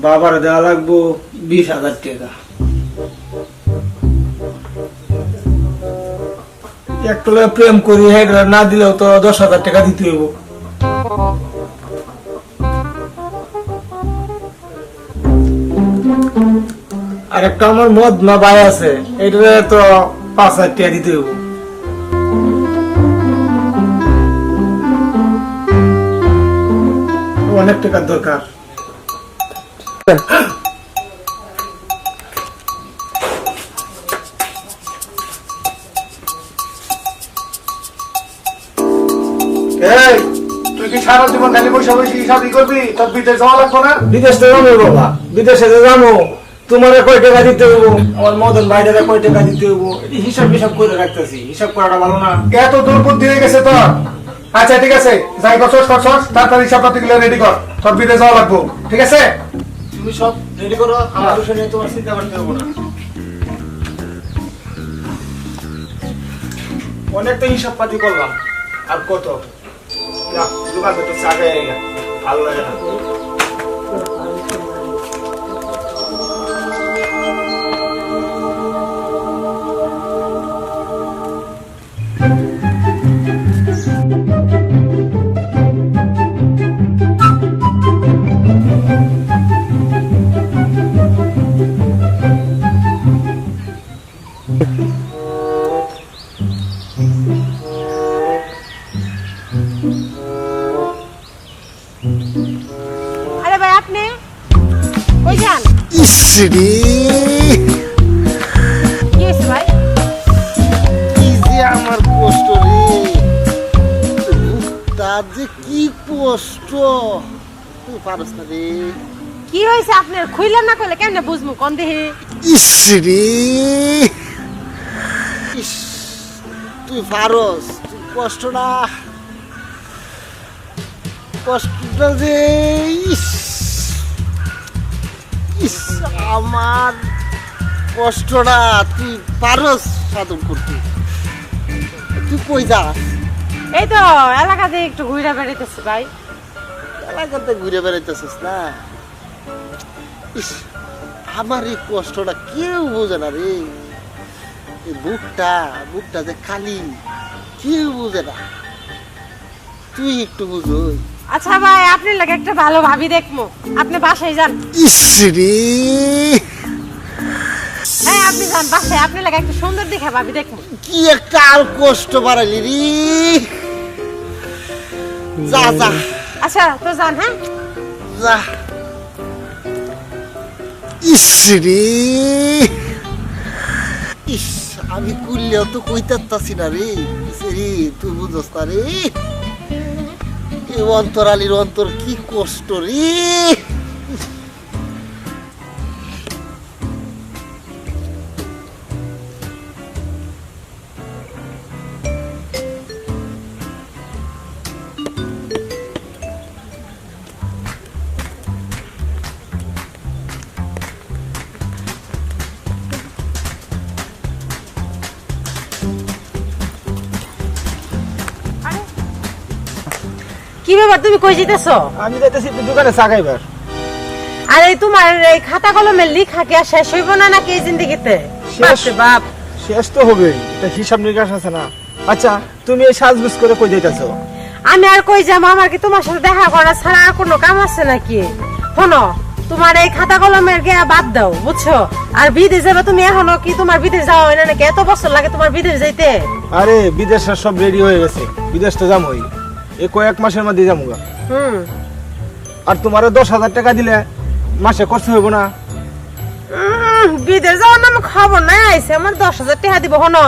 বাবার দেওয়া লাগবো 20,000 টাকা। একটু প্রেম করি, না দিলেও তো 10,000 টাকা দিতে হইব। আর একটা আমার মদ না ভাই আছে, এটা তো 5,000 টাকা দিতে হইব। অনেক টাকার দরকার। তুই কি সারা জীবন খালি পয়সা পয়সা হিসাবই করবি? তোর বিদেশ যাওয়া লাগবো না? বিদেশ তো যাবো বাবা, বিদেশে যাবো। তোমার কয় টাকা দিতে হইব, আমার মদন ভাইটারে কয় টাকা দিতে হইব, হিসাব হিসাব করে রাখতেছি। হিসাব করাটা ভালো না? এত দুর্বুদ্ধি হয়ে গেছে তোর। আচ্ছা ঠিক আছে, যাই করছস তাড়াতাড়ি হিসাব পাতিগুলো রেডি কর, তোর বিদেশ যাওয়া লাগবো। ঠিক আছে, তুমি সব রেডি করো, আমার বিষয় নিয়ে তোমার চিন্তা করতে হবে না। অনেকটা হিসাব পাতি করলাম, আর কত দোকান তো চা খাই ভালো লাগে না। আরে ভাই আপনি কই যান? ইসরি কি হয়েছে ভাই? কি যে আমার কষ্ট রে, তার যে কি কষ্ট, তুই পারস না রে। কি হয়েছে আপনার? খুইলা না কইলে কেমনে বুঝমু কোন দেহে? ইসরি ইস, তুই পারস, তুই কষ্ট না, কষ্টটা যে ইস ইস, আমার কষ্টটা তুই পারস সাধন করতে। তুই কই যাস? এই তো এলাকাতে একটু ঘুরে বেড়াইতেছি ভাই। এলাকাতে ঘুরে বেড়াইতেছিস না? ইস, আমার এই কষ্টটা কেউ বোঝে না রে। এই বুকটা যে খালি, কেউ বোঝে না, তুই একটু বুঝোই। আচ্ছা ভাই আপনার লাগে একটা ভালো ভাবি দেখমু, আপনি বাসায় যান। ইসরি হ্যাঁ আপনি যান বাসায়, আপনার লাগে একটা সুন্দর দেখে ভাবি দেখমু। কি একটা আর কষ্ট বাড়াইলি রে। যা যা আচ্ছা তো যান। হ্যাঁ যা। ইসরি ইস, আমি কুললেও তো কইতাছি না রে। ইসরি তুই বুঝস না রে, এই অন্তরালির অন্তর কি কষ্ট রে। কি ব্যাপার, তুমি কই যাইতেছো? আমি যাইতেছি দোকানে চা খাইবার। আরে তোমার এই খাতা কলমের লেখা কি আর শেষ হইব না নাকি এই জিন্দেগিতে? বাপরে বাপ, শেষ তো হবে, এটা হিসাব নিকাশ আছে না। আচ্ছা তুমি এই সাজগুজ করে কই যাইতেছো? আমি আর কই যাবো? আমার কি তোমার সাথে দেখা করা ছাড়া আর কোনো কাম আছে নাকি? শোনো, তোমার এই খাতা কলমের গে বাদ দাও বুঝছো। আর বিদেশ যাবে তুমি, এখনো কি তোমার বিদেশ যাওয়া হয় না নাকি? এত বছর লাগে তোমার বিদেশ যাইতে? আরে বিদেশের সব রেডি হয়ে গেছে, বিদেশ তো যাবোই, এই কয়েক মাসের মধ্যে যাবো। আর তোমার 10,000 টাকা দিলে মাসে খরচ হইব না? বিদেশ যাওয়ার নামে খবর নাই আইছে, আমার 10,000 টাকা দিব। শোনো,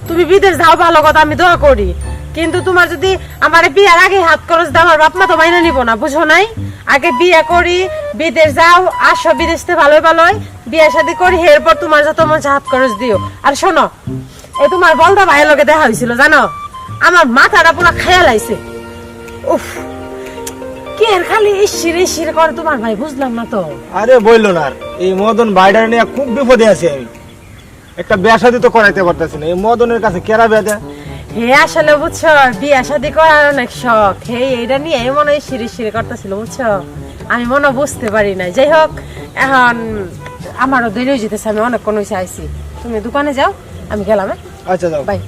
তুমি বিদেশ যাও ভালো কথা, আমি দোয়া করি, কিন্তু তোমার যদি আমার বিয়ার আগে হাত খরচ দাও, আমার বাপ মা তো মাইনা নিব না, বুঝো নাই? আগে বিয়ে করি, বিদেশ যাও, আসো বিদেশ থেকে ভালোই ভালোই বিয়ে শাদী করি, এরপর তোমার যত মন হাত খরচ দিও। আর শোনো, এই তোমার বলদা ভাইয়ের লগে দেখা হয়েছিল জানো, আমার মাথাটা পুরো খেয়াল আইছে। উফ, কি এর খালি শিরে করে তোমার ভাই, বুঝলাম না তো। আরে বললো না আর, এই মদন বাইডার নিয়ে খুব বিপদে আছি আমি। একটা বিয়া শাদী তো করাইতে পারতেছি না, এই মদনের কাছে কেরা বিয়া দেয়? হে আসলে বুঝছো, বিয়া শাদী করার অনেক শখ, হে এইটা নিয়ে মনে হয় শিরে করতেছিল বুঝছো, আমি মনে বুঝতে পারি না। যাই হোক, এখন আমারও দেরি হয়ে যেতেছে, আমি অনেকক্ষণ হয়েছে আইছি। তুমি দোকানে যাও, আমি গেলাম। হ্যাঁ, আচ্ছা যাও। বাই।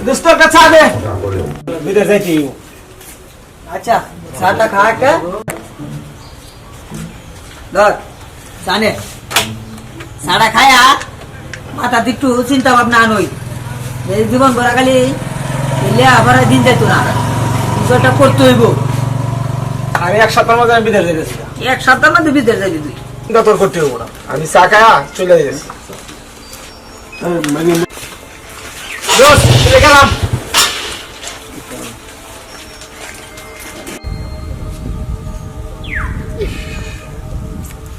দোস্তর কাছে আগে বিদেশ যাইছি। আচ্ছা চাটা খা একটা ধর জানে চাটা খায়া মাথা একটু চিন্তা ভাবনা আনই, এই জীবন ভরা খালি এলে আবার দিন যাইতো না, কিছু একটা করতে হইব। আমি এক সপ্তাহের মধ্যে আমি বিদেশ যেতেছি, এক সপ্তাহের মধ্যে বিদেশ যাবি তুই। চিন্তা তোর করতে হবো না, আমি চা খায়া চলে যাচ্ছি। দোস্ত, চলে গেলাম।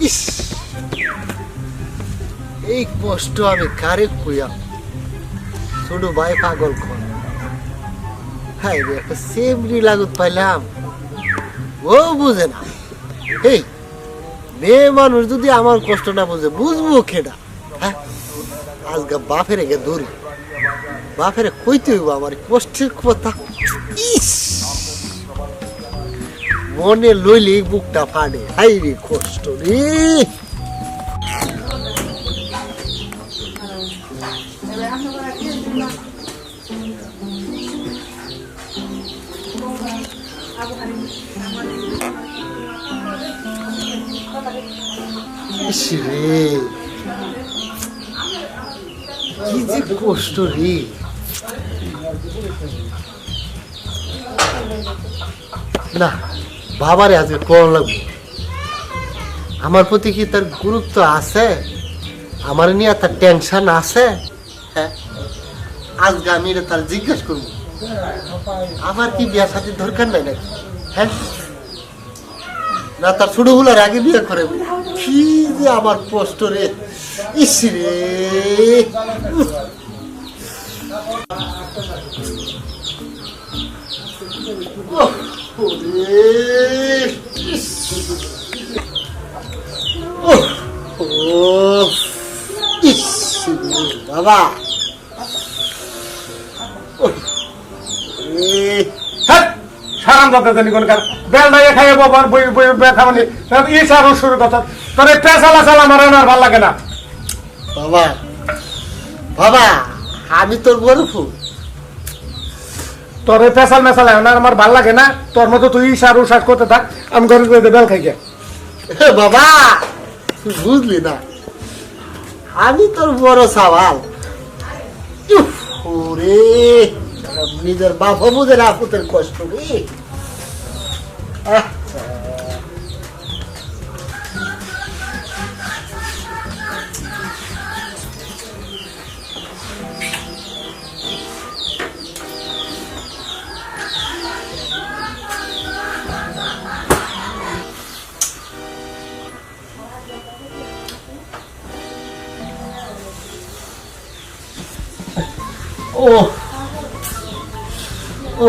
ইস, এই কষ্ট আমি কারে কইয়া, ছোট ভাই পাগল খন। হাই রে, একটা সেমরি লাগুত পাইলাম, ও বুঝে না। এই মেয়ে মানুষ যদি আমার কষ্ট না বুঝে, বুঝবো কেডা? হ্যাঁ, আজকে বাপের গে ধরি, বাপের কইতে হইব আমার কষ্টের কথা। ইস, মনে লইলে বুকটা ফাটে। হাই রে কষ্ট রে। ইস রে, কি যে কষ্ট রে। না, বাবারে আজকে কম লাগবে। আমার প্রতি কি তার গুরুত্ব আছে? আমার নিয়ে তার টেনশন আছে? হ্যাঁ, আজকে আমি এটা তার জিজ্ঞেস করবো, আমার কি বিয়া সাথে দরকার নাই নাকি? হ্যাঁ, না তার ছোট গুলার আগে বিয়ে করে? কি যে আমার কষ্ট রে। ইস রে, বাবা সারাম দাদা জানি কোনকার বেল নাই খাইয়ে বাবার বই বই খাওয়ানি ই সার শুরু কথা তোর পেশালা চালা আমার আর ভাল লাগে না। বাবা, বাবা, আমি তোর বড় ফুল, তোর পেশাল মেশাল আমার ভাল লাগে না। তোর মতো তুই সার উসার করতে থাক, আমি ঘরে বেল খাই গে। বাবা তুই বুঝলি না, আমি তোর বড় সওয়াল। ওরে, নিজের বাবা বুঝে না পুতের কষ্ট রে। ও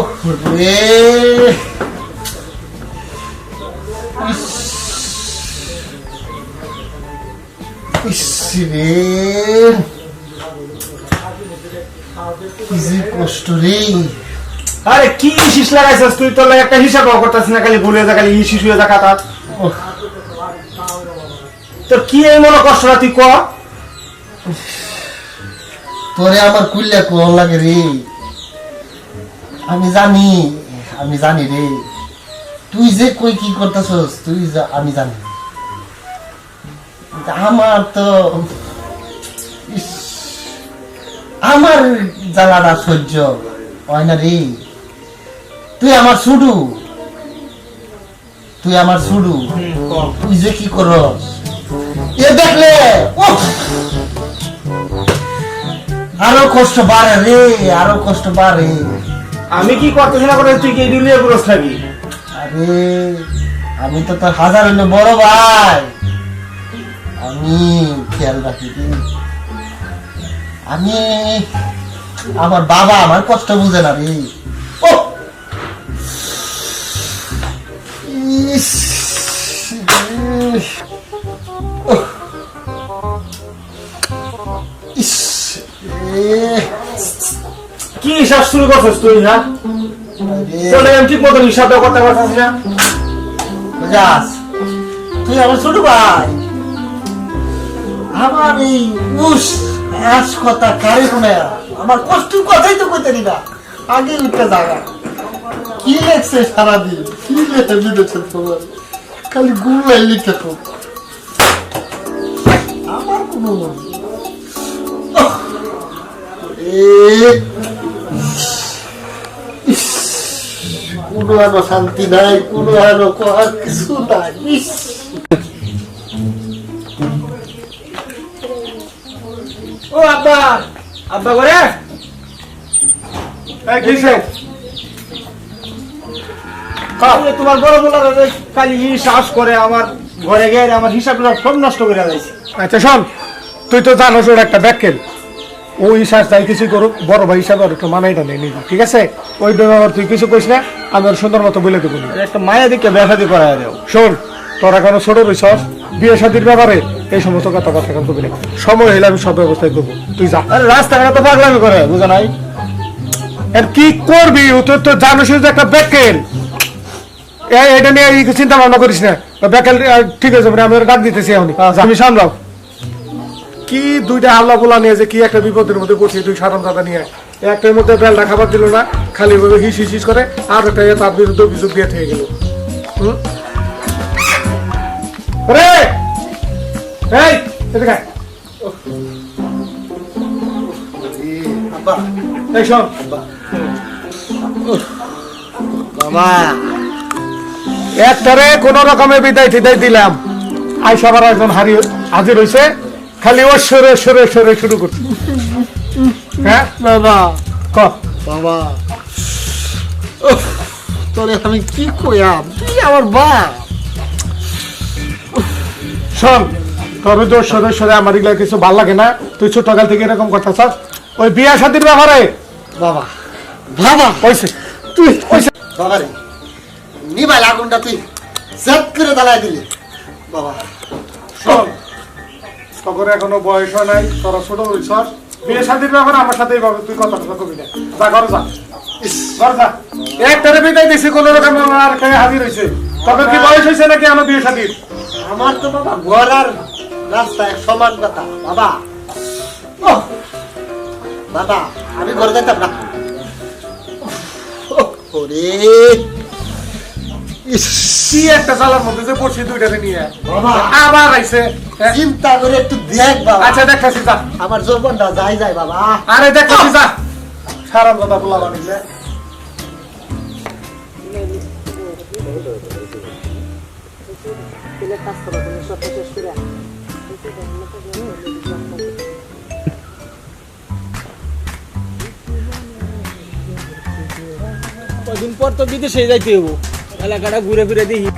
রে, রে, কষ্ট রে। আরে কি শিশ লাগাইছিস তুই? তোর লাগে একটা হিসাব করতেছিস না, খালি ভুলে যা, খালি শিশু হয়ে যা খাতা। তোর কি এই মনে কষ্টটা তুই ক। তোরে আমার কুল্লা কোন লাগে রে, আমি জানি রে, তুই যে কই কি করতেছস আমি জানি। আমার তো ইস, আমার জ্বালাটা সহ্য হয় না রে। তুই আমার ছুডু, তুই যে কি করস এ দেখলে উফ, আরো কষ্ট বাড়ে রে, আরো কষ্ট বাড়ে। আমি কি করতেছি না করে তুই কি দিলিয়ে পুরস থাকি? আরে আমি তো তোর হাজার হইলো বড় ভাই, আমি খেয়াল রাখি রে। আমি আমার বাবা আমার কষ্ট বুঝে না রে। ও ইস, ইস, কি হিসাব শুরু করছিস তুই? না চলে আমি ঠিক মতন হিসাবটা করতে পারছিস না। বুঝাস, তুই আমার ছোট ভাই, আমার এই উস আস কথা কারে শুনে, আমার কষ্টের কথাই তো কইতে দিবা। আগে উঠতে জায়গা কি লেখছে সারাদিন, কি লেখে দিতেছে তোমার, খালি গুলাই লিখে তো আমার কোনো কোনো আনো শান্তি নাই, কোনো আনো কিছু নাই। ও আব্বা, আব্বা করে তোমার বড় বলার খালি শ্বাস করে আমার ঘরে গিয়ে আমার হিসাবটা সব নষ্ট করে দিয়েছে। আচ্ছা শোন, তুই তো জানোস ওর একটা ব্যাকেল, ওই শ্বাস যাই কিছু করুক বড় ভাই হিসাবে একটু মানাইটা নেই নিবি, ঠিক আছে? ওই ব্যবহার তুই কিছু কইস না, আমি ওর সুন্দর মতো বলে দেবো। একটা মায়া দিকে ব্যবসাদি করাই দেও। শোন, তোরা কেন ছোট রইছস, বিয়ে শাদির ব্যাপারে এই সমস্ত কথা কেন করবি না, সময় হইলে আমি সব ব্যবস্থায় করবো, তুই যা। আরে রাস্তাঘাটে তো পাগলামি করে, বুঝো নাই? আর কি করবি, ও তো জানোস যে একটা ব্যাকেল, এটা নিয়ে চিন্তা ভাবনা করিস না। ব্যাকেল ঠিক আছে, আমি ওর ডাক দিতেছি এখন, তুমি সামলাও। কি দুইটা হাল্লা পোলা নিয়ে যে কি একটা বিপদের মধ্যে পড়ছি, দুই সাধারণ দাদা নিয়ে একটার মধ্যে বেলটা খাবার দিল না, খালি ভাবে হিস হিস করে, আর একটা তার বিরুদ্ধে অভিযোগ দিয়ে থেকে গেল। বাবা একটারে কোন রকমের বিদায় টিদায় দিলাম, আইসা আবার একজন হাজির হয়েছে, খালি ও সরে সরে সরে শুরু করছে। হ্যাঁ বাবা, ক বাবা তোরে আমি কি কইয়াম, তুই আমার বাপ। শোন, তোর জোর সরে সরে আমার এগুলা কিছু ভাল লাগে না, তুই ছোটকাল থেকে এরকম কথা চাস। ওই বিয়া শাদির ব্যাপারে বাবা বাবা কইছে তুই বাবা রে, নিবাই আগুনটা তুই জেদ করে জ্বালাই দিলি বাবা। শোন, তখন এখনো বয়স হয় নাই, তোরা ছোট হইছস, বিয়ে শাদির ব্যাপারে আমার সাথে এইভাবে তুই কথা কবি না, যা ঘরে যা, ঘরে যা। একটারে বিদায় দিছি কোন রকম, আর কে হাজির হয়েছে, তখন কি বয়স হয়েছে নাকি আমার বিয়ে শাদির? আমার তো বাবা ঘর আর রাস্তা এক সমান কথা বাবা। ওহ, বাবা আমি ঘরে যেতাম না। ওরে কি একটা চালার মধ্যে যে পড়ছি দুইটারে নিয়ে, বাবা আবার আইছে। চিন্তা করে একটু দেখ বাবা। আচ্ছা দেখতেছি যা, আমার যৌবনটা যাই যায় বাবা। আরে দেখতেছি যা, সারাম কথা বলা বানিলে। কদিন পর তো বিদেশে যাইতে হবো, এলাকাটা ঘুরে ফিরে দেখি।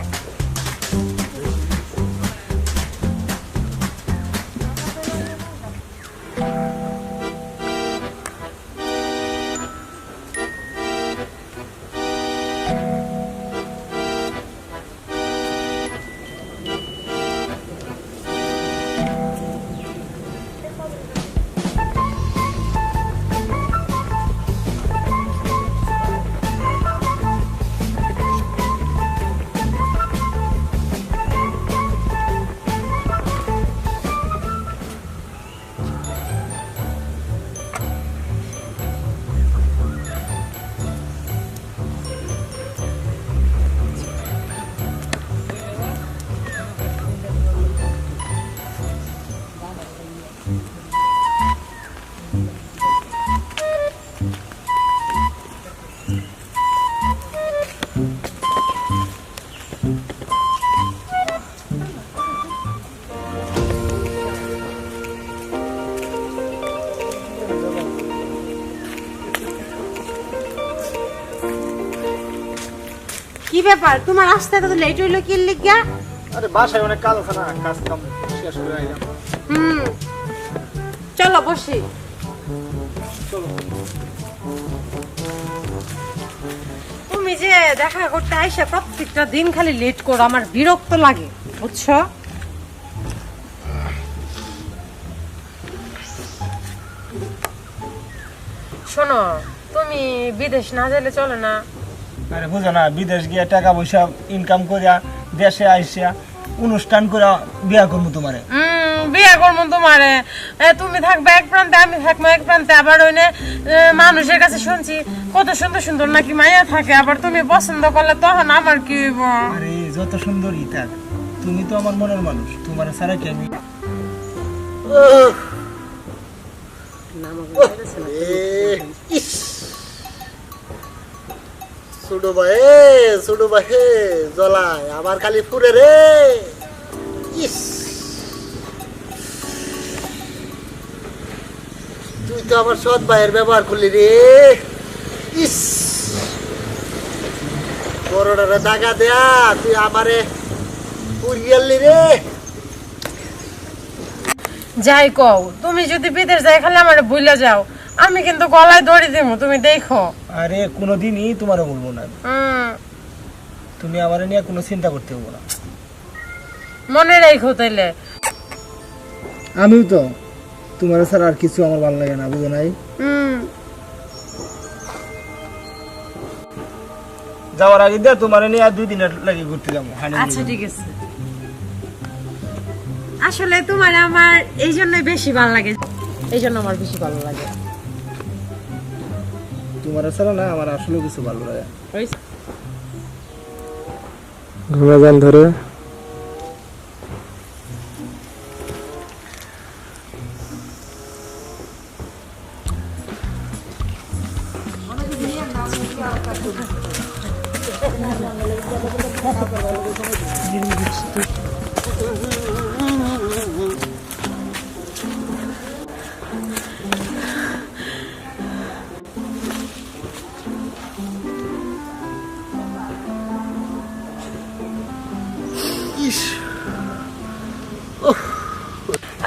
ব্যাপার তোমার আসতে এত লেট হইলো কি লিগা? আরে বাসায় অনেক কাজ আছে না, কাজ কাম শেষ করে আইলাম। হুম, চলো বসি। তুমি যে দেখা করতে আইসা প্রত্যেকটা দিন খালি লেট করো, আমার বিরক্ত লাগে বুঝছো? শোনো, তুমি বিদেশ না গেলে চলে না? আরে বুঝো না, বিদেশ গিয়ে টাকা পয়সা ইনকাম করিয়া দেশে আইসা অনুষ্ঠান করে বিয়া করবো তোমারে। বিয়ে করবো তোমারে, তুমি থাকবে এক প্রান্তে, আমি থাকবো এক প্রান্তে। আবার ওইনে মানুষের কাছে শুনছি কত সুন্দর সুন্দর নাকি মাইয়া থাকে, আবার তুমি পছন্দ করলে তখন আমার কি হইব? আরে যত সুন্দরই থাক, তুমি তো আমার মনের মানুষ, তোমার ছাড়া কি আমি? ছোট ভাই জ্বলায় আমার খালি ফুরে রে। ইস, তুই তো আমার সৎ ভাইয়ের ব্যবহার করলি রে। ইস, বড়টারে দাগা দেয়া তুই আমারে পুরিয়ালি রে। যাই কও, তুমি যদি বিদেশ যাই খালি আমার ভুলে যাও, আমি কিন্তু গলায় দড়ি দিব, তুমি দেখো। আরে কোনোদিনই তোমারে বলবো না, হুম, তুমি আমার নিয়ে কোনো চিন্তা করতে হবো না। মনে রেখো তাইলে। আমিও তো তোমার ছাড়া আর কিছু আমার ভালো লাগে না, বুঝো নাই? যাওয়ার আগে দিয়ে তোমার নিয়ে আর 2 দিনের লাগে ঘুরতে যাবো। আচ্ছা ঠিক আছে। আসলে তোমার আমার এই জন্যই বেশি ভালো লাগে, এই জন্য আমার বেশি ভালো লাগে। তোমার ছাড়া না আমার আসলে কিছু ভালো লাগে। ঘুমাজান ধরে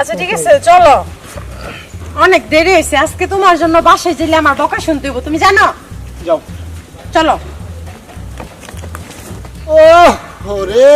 আচ্ছা ঠিক আছে, চলো, অনেক দেরি হয়েছে। আজকে তোমার জন্য বাসায় গেলে আমার বকা শুনতে হইব, তুমি জানো? যাও। চলো। ও ওরে